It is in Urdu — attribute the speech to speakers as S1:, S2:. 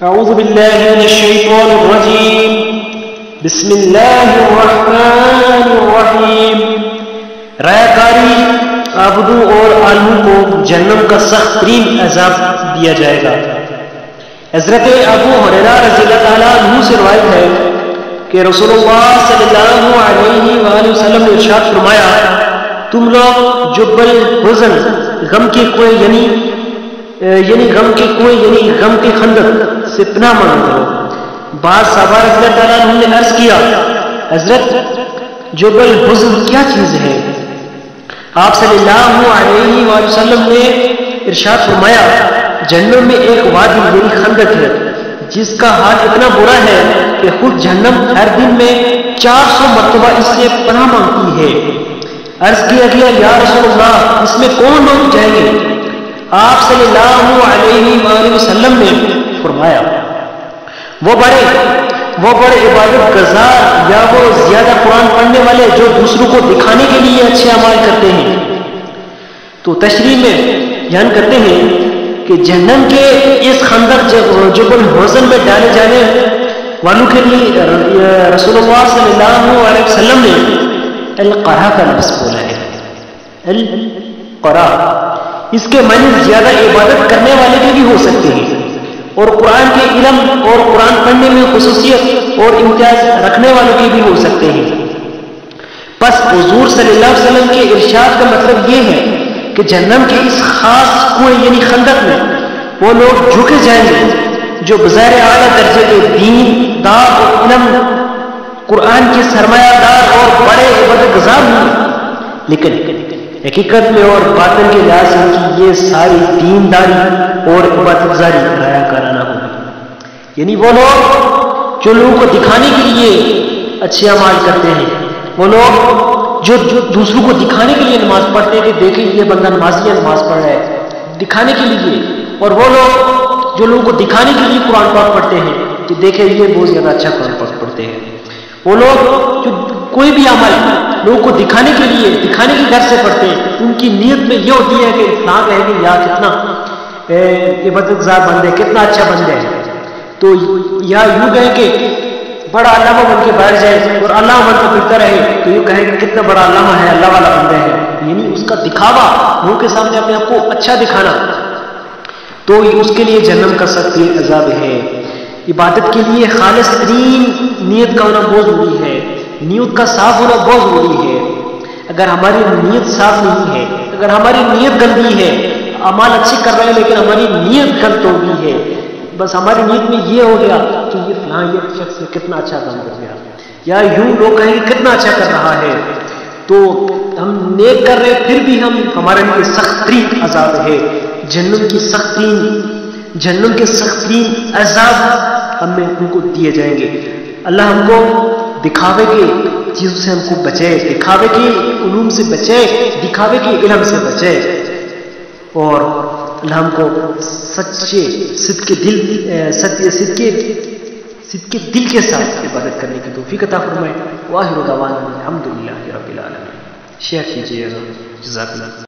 S1: أعوذ بالله من الشيطان الرجيم بسم الله الرحمن الرحیم. ریاکاری عابدوں اور عالموں کو جہنم کا سخت ترین عذاب دیا جائے گا. حضرت ابو ہریرہ رضی اللہ تعالیٰ عنہ سے روایت ہے کہ رسول اللہ صلی اللہ علیہ وآلہ وسلم نے ارشاد فرمایا، تم لوگ جبل حزن غم کے کوئے یعنی غم کے خندق سے پناہ مانگ کرو. بعض صحابہ رضی اللہ تعالیٰ عنہ نے عرض کیا، حضرت جبل حزن کیا چیز ہے؟ آپ صلی اللہ علیہ وآلہ وسلم نے ارشاد فرمایا، جہنم میں ایک وادی یعنی خندق ہے جس کا حال اتنا برا ہے کہ خود جہنم ہر دن میں 400 مرتبہ اس سے پناہ مانگتی ہے. عرض کیا گیا، یا رسول اللہ، اس میں کون لوگ جائیں گے؟ آپ صلی اللہ علیہ وآلہ وسلم نے فرمایا، وہ بڑے عبادت گزار یا وہ زیادہ قرآن پڑھنے والے جو دوسروں کو دکھانے کے لیے اچھے اعمال کرتے ہیں. تو تشریح میں بیان کرتے ہیں کہ جہنم کے اس خندق جبل حزن میں ڈالے جانے والوں کے لیے رسول اللہ صلی اللہ علیہ وسلم نے القرا کا لفظ بولا ہے. القرا اس کے معنی زیادہ عبادت کرنے والے کے بھی ہو سکتے ہیں اور قرآن کے علم اور قرآن پڑھنے میں خصوصیت اور امتیاز رکھنے والوں کے بھی ہو سکتے ہیں. پس حضور صلی اللہ علیہ وسلم کے ارشاد کا مطلب یہ ہے کہ جہنم کے اس خاص کنویں یعنی خندق میں وہ لوگ جھکے جائیں گے جو بظاہر اعلیٰ درجے کے دین دار اور علم قرآن کے سرمایہ دار اور بڑے عبادت گزار ہیں، لیکن حقیقت میں اور باطن کے لحاظ سے ان کی یہ ساری دینداری اور عبادت گزاری ریاکارانہ ہوگی. یعنی وہ لوگ جو لوگوں کو دکھانے کے لیے اچھے اعمال کرتے ہیں، وہ لوگ جو دوسروں کو دکھانے کے لیے نماز پڑھتے ہیں کہ دیکھیں یہ بندہ نمازی ہے، نماز پڑھ رہا ہے دکھانے کے لیے، اور وہ لوگ جو لوگوں کو دکھانے کے لیے قرآن پاک پڑھتے ہیں کہ دیکھیں یہ بہت زیادہ اچھا قرآن پاک پڑھتے ہیں. وہ لوگ جو کوئی بھی عمل لوگوں کو دکھانے کے لیے دکھانے کے گھر سے پڑھتے ہیں، ان کی نیت میں یہ ہوتی ہے کہ فلاں کہے کہ یا کتنا عبادت گزار بندے، کتنا اچھا بندے ہے، تو یا یوں کہیں کہ بڑا علامہ بن کے بیٹھ جائے اور علامہ بن کے پھرتا رہے تو یوں کہیں کہ کتنا بڑا علامہ ہے، اللہ والا بندہ ہے. یعنی اس کا دکھاوا، لوگوں کے سامنے اپنے آپ کو اچھا دکھانا، تو اس کے لیے جہنم کا سخت عذاب ہے. عبادت کے لیے خالص ترین نیت کا ہونا بہت ضروری ہے، نیت کا صاف ہونا بہت ضروری ہے. اگر ہماری نیت صاف نہیں ہے، اگر ہماری نیت گندی ہے، اعمال اچھے کر رہے ہیں لیکن ہماری نیت غلط ہو گئی ہے، بس ہماری نیت میں یہ ہو گیا کہ یہ فلاں یہ شخص کتنا اچھا کام کر گیا، یا یوں لوگ کہیں کہ کتنا اچھا کر رہا ہے، تو ہم نیک کر رہے پھر بھی ہمارے لیے سخت ترین عذاب ہے. جہنم کے سخت ترین عذاب ہمیں ان کو دیے جائیں گے. اللہ ہم کو دکھاوے کے چیزوں سے ہم کو بچائے، دکھاوے کے علوم سے بچائے، دکھاوے کے علم سے بچائے، اور اللہ ہم کو سچے صدق کے دل کے ساتھ عبادت کرنے کی توفیق عطا فرمائے. واخر دعوانا الحمدللہ رب العالمین. شیئر کیجیے گا. جزاک اللہ.